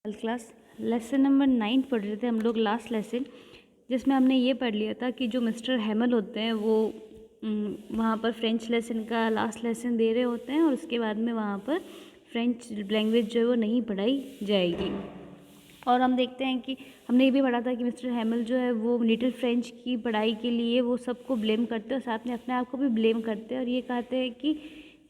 Class lesson number 9 पढ़ रहे थे हम लोग लास्ट लेसन, जिसमें हमने ये पढ़ लिया था कि जो मिस्टर हैमल होते हैं वो वहाँ पर फ्रेंच लेसन का लास्ट लेसन दे रहे होते हैं और उसके बाद में वहाँ पर फ्रेंच लैंग्वेज जो है वो नहीं पढ़ाई जाएगी। और हम देखते हैं कि हमने ये भी पढ़ा था कि मिस्टर हैमल जो है वो लिटिल फ्रेंच की पढ़ाई के लिए वो सबको ब्लेम करते हैं और साथ में अपने आप को भी ब्लेम करते हैं और ये कहते हैं कि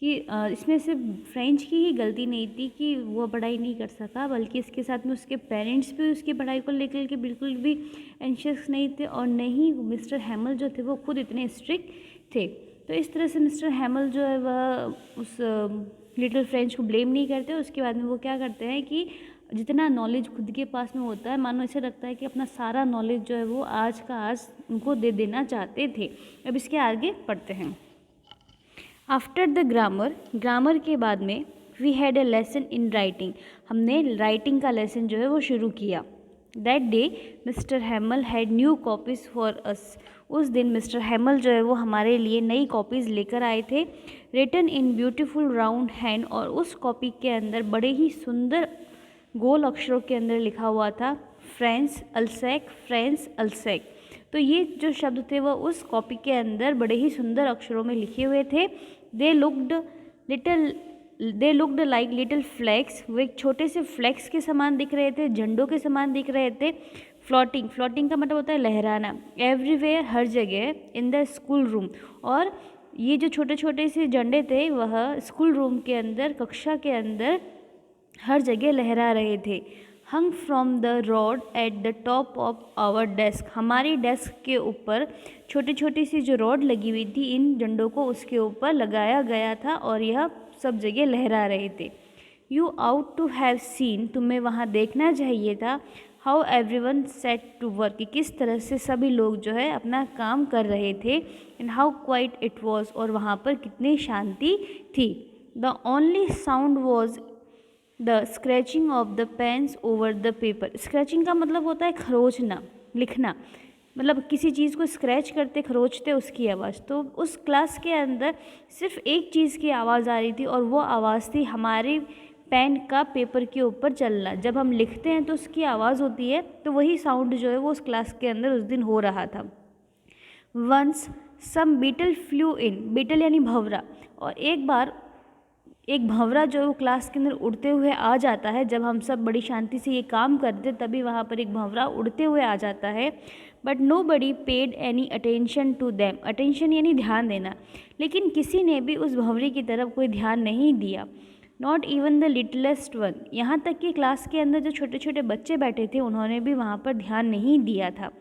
इसमें सिर्फ फ्रेंच की ही गलती नहीं थी कि वो पढ़ाई नहीं कर सका, बल्कि इसके साथ में उसके पेरेंट्स भी उसकी पढ़ाई को लेकर के बिल्कुल भी एंशियस नहीं थे और नहीं मिस्टर हैमल जो थे वो खुद इतने स्ट्रिक्ट थे। तो इस तरह से मिस्टर हैमल जो है वह उस लिटिल फ्रेंच को ब्लेम नहीं करते। उसके बाद में वो क्या करते हैं कि जितना नॉलेज खुद के पास में होता है, मानो ऐसे लगता है कि अपना सारा नॉलेज जो है वो आज का आज उनको दे देना चाहते थे। अब इसके आगे पढ़ते हैं। आफ्टर द ग्रामर के बाद में we had a lesson in writing, हमने राइटिंग का लेसन जो है वो शुरू किया। That day mister Hamel had new copies for us, उस दिन मिस्टर हैमल जो है वो हमारे लिए नई कॉपीज़ लेकर आए थे। Written in beautiful round hand, और उस कॉपी के अंदर बड़े ही सुंदर गोल अक्षरों के अंदर लिखा हुआ था फ्रेंच अल्सैक। तो ये जो शब्द थे वह उस कॉपी के अंदर बड़े ही सुंदर अक्षरों में लिखे हुए थे। They looked like little flags, वो एक छोटे से फ्लैग्स के समान दिख रहे थे, झंडों के समान दिख रहे थे। फ्लोटिंग का मतलब होता है लहराना। एवरीवेयर, हर जगह। इन द स्कूल रूम, और ये जो छोटे छोटे से झंडे थे वह स्कूल रूम के अंदर, कक्षा के अंदर हर जगह लहरा रहे थे। Hung from the rod at the top of our desk, हमारी डेस्क के ऊपर छोटी छोटी सी जो रॉड लगी हुई थी इन झंडों को उसके ऊपर लगाया गया था और यह सब जगह लहरा रहे थे। You ought to have seen, तुम्हें वहाँ देखना चाहिए था। How everyone set to work, कि किस तरह से सभी लोग जो है अपना काम कर रहे थे। And how quiet it was, और वहाँ पर कितनी शांति थी। The only sound was the scratching of the pens over the paper. Scratching का मतलब होता है खरोचना, लिखना, मतलब किसी चीज़ को स्क्रैच करते, खरोचते, उसकी आवाज़। तो उस क्लास के अंदर सिर्फ एक चीज़ की आवाज़ आ रही थी और वो आवाज़ थी हमारे पेन का पेपर के ऊपर चलना। जब हम लिखते हैं तो उसकी आवाज़ होती है, तो वही साउंड जो है वो उस क्लास के अंदर उस दिन हो रहा था। वंस सम बीटल फ्लू इन, बीटल यानी भंवरा, और एक बार एक भंवरा जो है वो क्लास के अंदर उड़ते हुए आ जाता है। जब हम सब बड़ी शांति से ये काम करते तभी वहाँ पर एक भंवरा उड़ते हुए आ जाता है। But nobody paid any attention to them, attention यानी ध्यान देना, लेकिन किसी ने भी उस भंवरे की तरफ कोई ध्यान नहीं दिया। Not even the littlest one, यहाँ तक कि क्लास के अंदर जो छोटे छोटे बच्चे बैठे थे उन्होंने भी वहाँ पर ध्यान नहीं दिया था।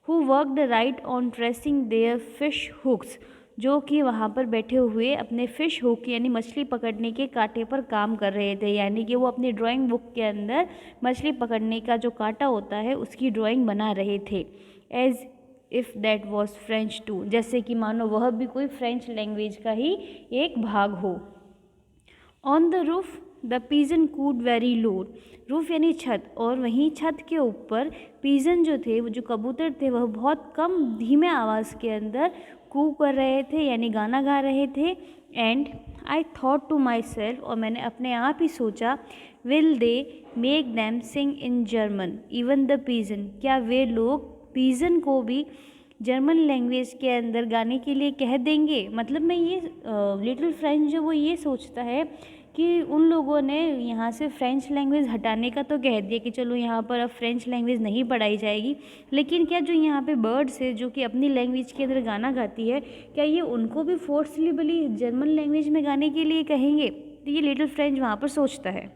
Who worked right on tracing their fish hooks, जो कि वहाँ पर बैठे हुए अपने फ़िश हुक यानी मछली पकड़ने के कांटे पर काम कर रहे थे। यानी कि वो अपनी ड्राइंग बुक के अंदर मछली पकड़ने का जो कांटा होता है उसकी ड्राइंग बना रहे थे। As if that was French too, जैसे कि मानो वह भी कोई फ्रेंच लैंग्वेज का ही एक भाग हो। On the roof the pigeon cooed very low, roof यानी छत, और वहीं छत के ऊपर पीजन जो थे, वो जो कबूतर थे, वह बहुत कम धीमे आवाज़ के अंदर कू कर रहे थे यानी गाना गा रहे थे। And I thought to myself, और मैंने अपने आप ही सोचा, will they make them sing in German even the pigeon, क्या वे लोग पीजन को भी जर्मन लैंग्वेज के अंदर गाने के लिए कह देंगे। मतलब मैं ये लिटिल फ्रेंच जो वो ये सोचता है कि उन लोगों ने यहाँ से फ्रेंच लैंग्वेज हटाने का तो कह दिया कि चलो यहाँ पर अब फ्रेंच लैंग्वेज नहीं पढ़ाई जाएगी, लेकिन क्या जो यहाँ पे बर्ड्स है जो कि अपनी लैंग्वेज के अंदर गाना गाती है, क्या ये उनको भी फोर्सफुली जर्मन लैंग्वेज में गाने के लिए कहेंगे। तो ये लिटिल फ्रेंच वहाँ पर सोचता है।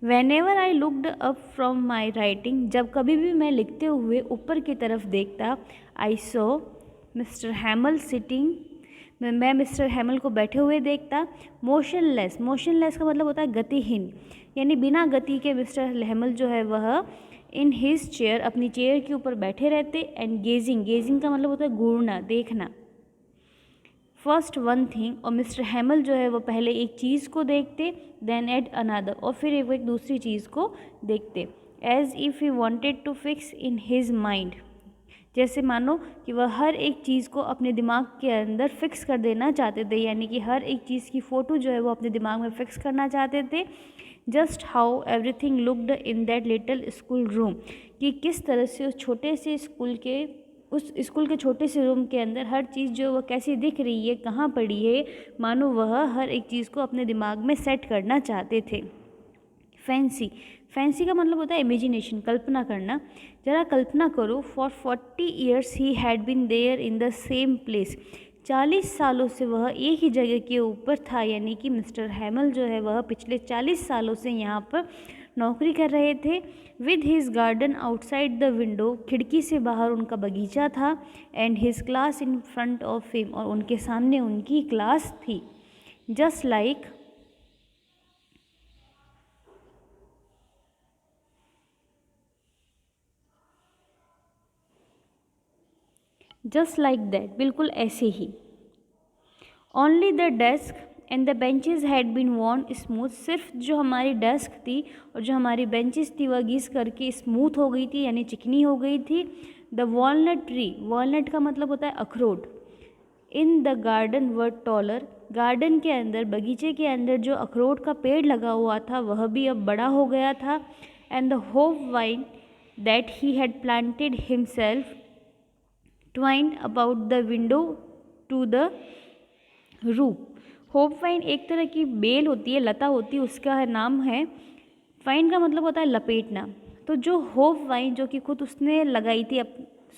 Whenever I looked up from my writing, जब कभी भी मैं लिखते हुए ऊपर की तरफ देखता, I saw Mr. Hamel sitting, मैं मिस्टर हैमल को बैठे हुए देखता। मोशनलेस, मोशनलेस का मतलब होता है गतिहीन, यानी बिना गति के मिस्टर हैमल जो है वह इन हिज चेयर, अपनी चेयर के ऊपर बैठे रहते। एंड गेजिंग, गेजिंग का मतलब होता है घूरना, देखना। फर्स्ट वन थिंग, और मिस्टर हैमल जो है वो पहले एक चीज़ को देखते, देन एट अनदर, और फिर एक दूसरी चीज़ को देखते। As if he wanted to fix in his mind, जैसे मानो कि वह हर एक चीज़ को अपने दिमाग के अंदर फिक्स कर देना चाहते थे, यानी कि हर एक चीज़ की फ़ोटो जो है वो अपने दिमाग में फिक्स करना चाहते थे। Just how everything looked in that little school room, कि किस तरह से उस छोटे से स्कूल के छोटे से रूम के अंदर हर चीज़ जो वह कैसी दिख रही है, कहाँ पड़ी है, मानो वह हर एक चीज़ को अपने दिमाग में सेट करना चाहते थे। फैंसी, फैंसी का मतलब होता है इमेजिनेशन, कल्पना करना। ज़रा कल्पना करो, for 40 years he had been there in the same place, 40 सालों से वह एक ही जगह के ऊपर था, यानी कि मिस्टर हैमल जो है वह पिछले 40 सालों से यहाँ पर नौकरी कर रहे थे। With his garden outside the window, खिड़की से बाहर उनका बगीचा था। And his class in front of him, और उनके सामने उनकी क्लास थी। जस्ट लाइक दैट, बिल्कुल ऐसे ही। Only the desk and the benches had been worn smooth, सिर्फ जो हमारी डेस्क थी और जो हमारी बेंचेस थी वह घिस करके स्मूथ हो गई थी, यानी चिकनी हो गई थी। द वॉलनट ट्री, वॉलनट का मतलब होता है अखरोट, in the garden were taller, garden के अंदर, बगीचे के अंदर जो अखरोट का पेड़ लगा हुआ था वह भी अब बड़ा हो गया था। And the hop vine that he had planted himself twined about the window to the roof. Hop vine एक तरह की बेल होती है, लता होती है, उसका नाम है। वाइन का मतलब होता है लपेटना। तो जो होप वाइन जो कि खुद उसने लगाई थी,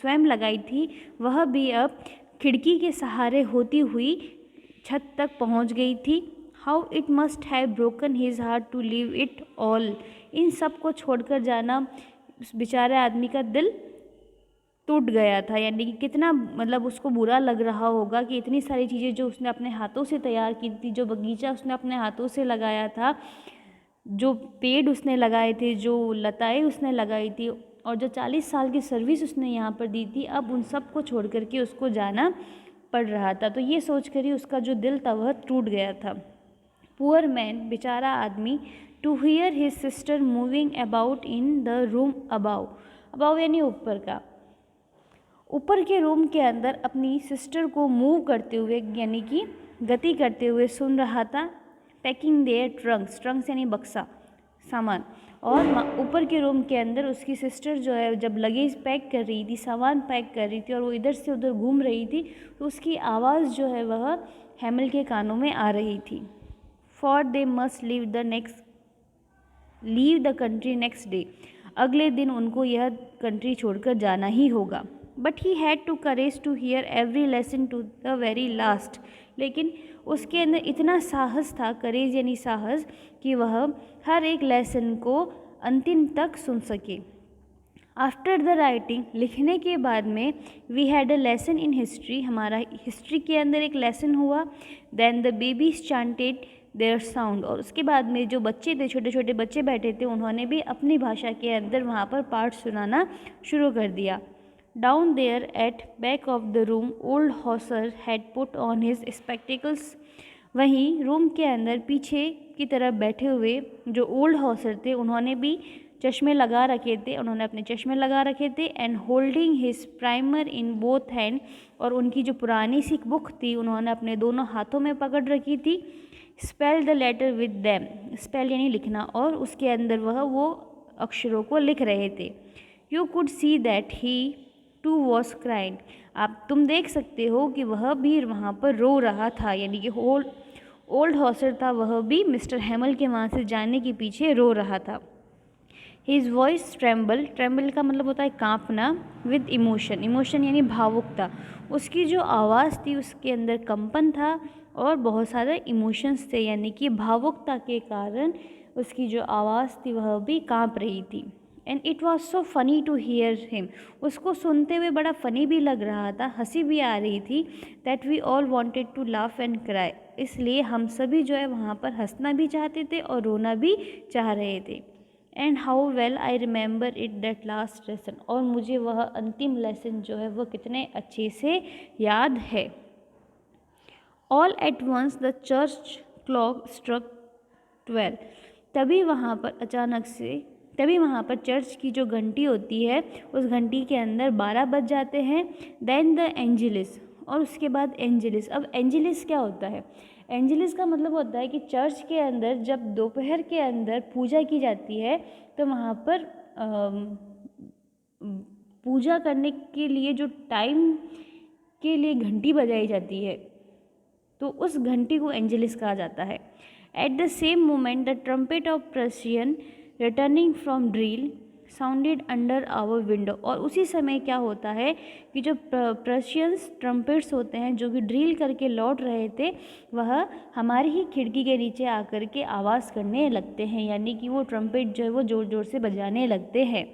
स्वयं लगाई थी, वह भी अब खिड़की के सहारे होती हुई छत तक पहुंच गई थी। How it must have broken his heart to leave it all, इन सब को छोड़कर जाना उस बेचारे आदमी का दिल टूट गया था, यानी कि कितना मतलब उसको बुरा लग रहा होगा कि इतनी सारी चीज़ें जो उसने अपने हाथों से तैयार की थी, जो बगीचा उसने अपने हाथों से लगाया था, जो पेड़ उसने लगाए थे, जो लताएं उसने लगाई थी, और जो 40 साल की सर्विस उसने यहाँ पर दी थी, अब उन सब को छोड़ करके उसको जाना पड़ रहा था। तो ये सोच कर ही उसका जो दिल था वह टूट गया था। पुअर मैन, बेचारा आदमी, to hear his sister moving about in the room above, above यानी ऊपर का, ऊपर के रूम के अंदर अपनी सिस्टर को मूव करते हुए, यानी कि गति करते हुए सुन रहा था। पैकिंग देयर ट्रंक्स, ट्रंक्स यानी बक्सा, सामान, और ऊपर के रूम के अंदर उसकी सिस्टर जो है जब लगेज पैक कर रही थी, सामान पैक कर रही थी, और वो इधर से उधर घूम रही थी, तो उसकी आवाज़ जो है वह हैमल के कानों में आ रही थी। For they must leave the country next day, अगले दिन उनको यह कंट्री छोड़कर जाना ही होगा। But he had the courage to hear every lesson to the very last, लेकिन उसके अंदर इतना साहस था, करेज यानी साहस, कि वह हर एक लेसन को अंतिम तक सुन सके। आफ्टर द राइटिंग, लिखने के बाद में, we had a lesson in history, हमारा हिस्ट्री के अंदर एक लेसन हुआ। Then the babies chanted their sound, और उसके बाद में जो बच्चे थे, छोटे छोटे बच्चे बैठे थे, उन्होंने भी अपनी भाषा के अंदर वहाँ पर पाठ सुनाना शुरू कर दिया। Down there at back of the room, old Hauser had put on his spectacles. वहीं रूम के अंदर पीछे की तरफ बैठे हुए जो ओल्ड हॉसर थे, उन्होंने भी चश्मे लगा रखे थे, उन्होंने अपने चश्मे लगा रखे थे। And holding his primer in both hand, और उनकी जो पुरानी सी बुक थी उन्होंने अपने दोनों हाथों में पकड़ रखी थी। Spell the letter with them, spell यानी लिखना, और उसके अंदर वह वो अक्षरों को लिख रहे थे। You could see that he too was crying, तुम देख सकते हो कि वह भी वहाँ पर रो रहा था, यानी कि ओल्ड हॉसर था, वह भी मिस्टर हैमल के वहाँ से जाने के पीछे रो रहा था। हिज वॉइस ट्रेम्बल, ट्रेम्बल का मतलब होता है कांपना, विद इमोशन, इमोशन यानी भावुकता, उसकी जो आवाज़ थी उसके अंदर कंपन था और बहुत सारे इमोशंस थे, यानी कि भावुकता के कारण उसकी जो आवाज़ थी वह भी कांप रही थी। And it was so funny to hear him, उसको सुनते हुए बड़ा फ़नी भी लग रहा था, हंसी भी आ रही थी। That we all wanted to laugh and cry, इसलिए हम सभी जो है वहाँ पर हंसना भी चाहते थे और रोना भी चाह रहे थे। And how well I remember it that last lesson, और मुझे वह अंतिम लेसन जो है वह कितने अच्छे से याद है। All at once the church clock struck 12, तभी वहाँ पर चर्च की जो घंटी होती है उस घंटी के अंदर 12 बज जाते हैं। देन द एंजेलिस, और उसके बाद एंजेलिस। अब एंजेलिस क्या होता है? एंजेलिस का मतलब होता है कि चर्च के अंदर जब दोपहर के अंदर पूजा की जाती है तो वहाँ पर पूजा करने के लिए जो टाइम के लिए घंटी बजाई जाती है तो उस घंटी को एंजेलिस कहा जाता है। At the same moment the trumpet of Prussian returning from drill sounded under our window. और उसी समय क्या होता है कि जो प्रशियंस ट्रम्पेट्स होते हैं जो कि ड्रिल करके लौट रहे थे वह हमारी ही खिड़की के नीचे आकर के आवाज़ करने लगते हैं, यानी कि वो ट्रम्पेट जो है वो ज़ोर ज़ोर से बजाने लगते हैं।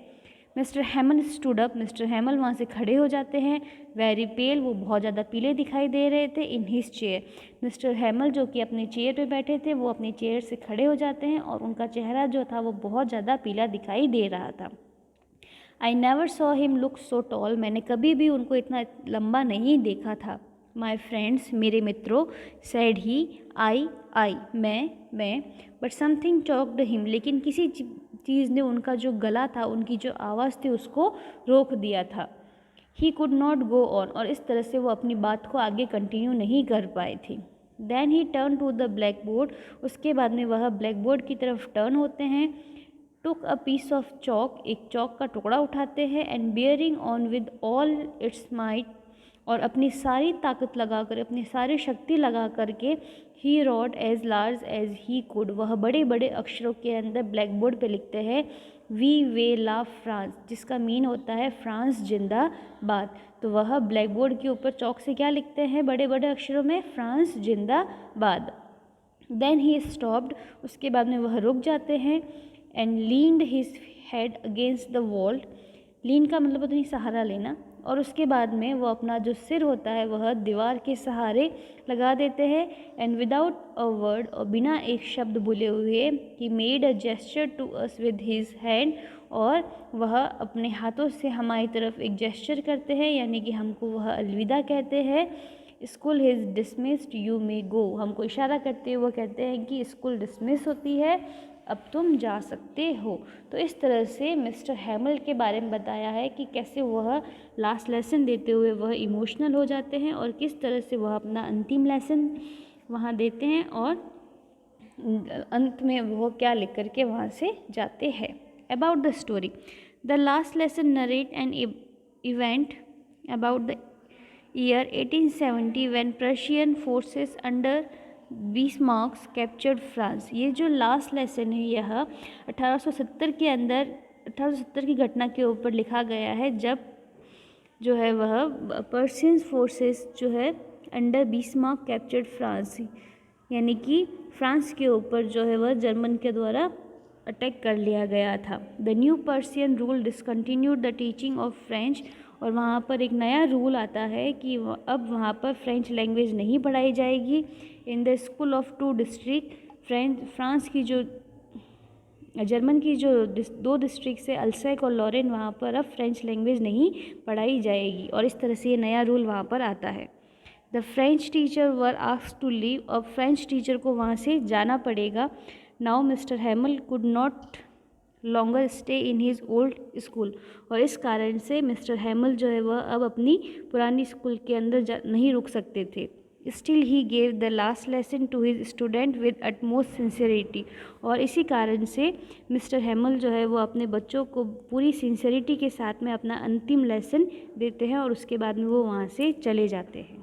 मिस्टर हैमल स्टूड अप, मिस्टर हैमल वहाँ से खड़े हो जाते हैं। वेरी पेल, वो बहुत ज़्यादा पीले दिखाई दे रहे थे। इन हिज चेयर, मिस्टर हैमल जो कि अपने चेयर पे बैठे थे वो अपनी चेयर से खड़े हो जाते हैं और उनका चेहरा जो था वो बहुत ज़्यादा पीला दिखाई दे रहा था। I never saw him look so tall, मैंने कभी भी उनको इतना लंबा नहीं देखा था। माई फ्रेंड्स, मेरे मित्रों, सैड ही, आई, मैं, बट समथिंग चॉक्ड हिम, लेकिन किसी चीज़ ने उनका जो गला था, उनकी जो आवाज़ थी उसको रोक दिया था। He could not go on, और इस तरह से वो अपनी बात को आगे कंटिन्यू नहीं कर पाए थे। Then he turn to the blackboard, उसके बाद में वह ब्लैक बोर्ड की तरफ टर्न होते हैं। टुक अ पीस ऑफ चॉक, एक चौक का टुकड़ा उठाते हैं। And bearing on with all it's might, और अपनी सारी ताकत लगाकर, अपनी सारी शक्ति लगा करके ही rod as large as he could, वह बड़े बड़े अक्षरों के अंदर ब्लैक बोर्ड पर लिखते हैं वी वे ला फ्रांस, जिसका मीन होता है फ्रांस जिंदाबाद। तो वह ब्लैक बोर्ड के ऊपर चौक से क्या लिखते हैं बड़े बड़े अक्षरों में, फ्रांस जिंदाबाद। देन ही स्टॉप्ड, उसके बाद में वह रुक जाते हैं। And leaned his head against the wall, lean का मतलब होता है सहारा लेना, और उसके बाद में वो अपना जो सिर होता है वह दीवार के सहारे लगा देते हैं। एंड विदाउट अ वर्ड, और बिना एक शब्द बोले हुए, he made a gesture to us with his hand, और वह अपने हाथों से हमारी तरफ एक जेस्चर करते हैं, यानी कि हमको वह अलविदा कहते हैं। School is dismissed, you may go, हमको इशारा करते हुए वो कहते हैं कि स्कूल डिसमिस होती है, अब तुम जा सकते हो। तो इस तरह से मिस्टर हैमल के बारे में बताया है कि कैसे वह लास्ट लेसन देते हुए वह इमोशनल हो जाते हैं और किस तरह से वह अपना अंतिम लेसन वहाँ देते हैं और अंत में वह क्या लिख करके वहाँ से जाते हैं। About the story, the last lesson narrate an event about the year 1870 when Prussian forces under Bismarck captured France. ये जो लास्ट लेसन है यह 1870 के अंदर 1870 की घटना के ऊपर लिखा गया है, जब जो है वह पर्शियन फोर्सेस जो है अंडर बिस्मार्क कैप्चर्ड फ्रांस, यानी कि फ्रांस के ऊपर जो है वह जर्मन के द्वारा अटैक कर लिया गया था। The new Persian rule discontinued the teaching of French, और वहाँ पर एक नया रूल आता है कि अब वहाँ पर फ्रेंच लैंग्वेज नहीं पढ़ाई जाएगी। In the school of two district, France की जो जर्मन की जो 2 डिस्ट्रिक्ट से अल्सैक और लॉरेन, वहाँ पर अब फ्रेंच लैंग्वेज नहीं पढ़ाई जाएगी, और इस तरह से ये नया रूल वहाँ पर आता है। The French teacher were asked to leave, अब फ्रेंच टीचर को वहाँ से जाना पड़ेगा। Now mister Hamel could not longer stay in his old school, और इस कारण से मिस्टर हैमल जो है वह अब अपनी पुरानी स्कूल के अंदर नहीं रुक सकते थे। Still he gave the last lesson to his student with utmost sincerity, और इसी कारण से मिस्टर हैमल जो है वो अपने बच्चों को पूरी सिंसियरिटी के साथ में अपना अंतिम लेसन देते हैं और उसके बाद में वो वहाँ से चले जाते हैं।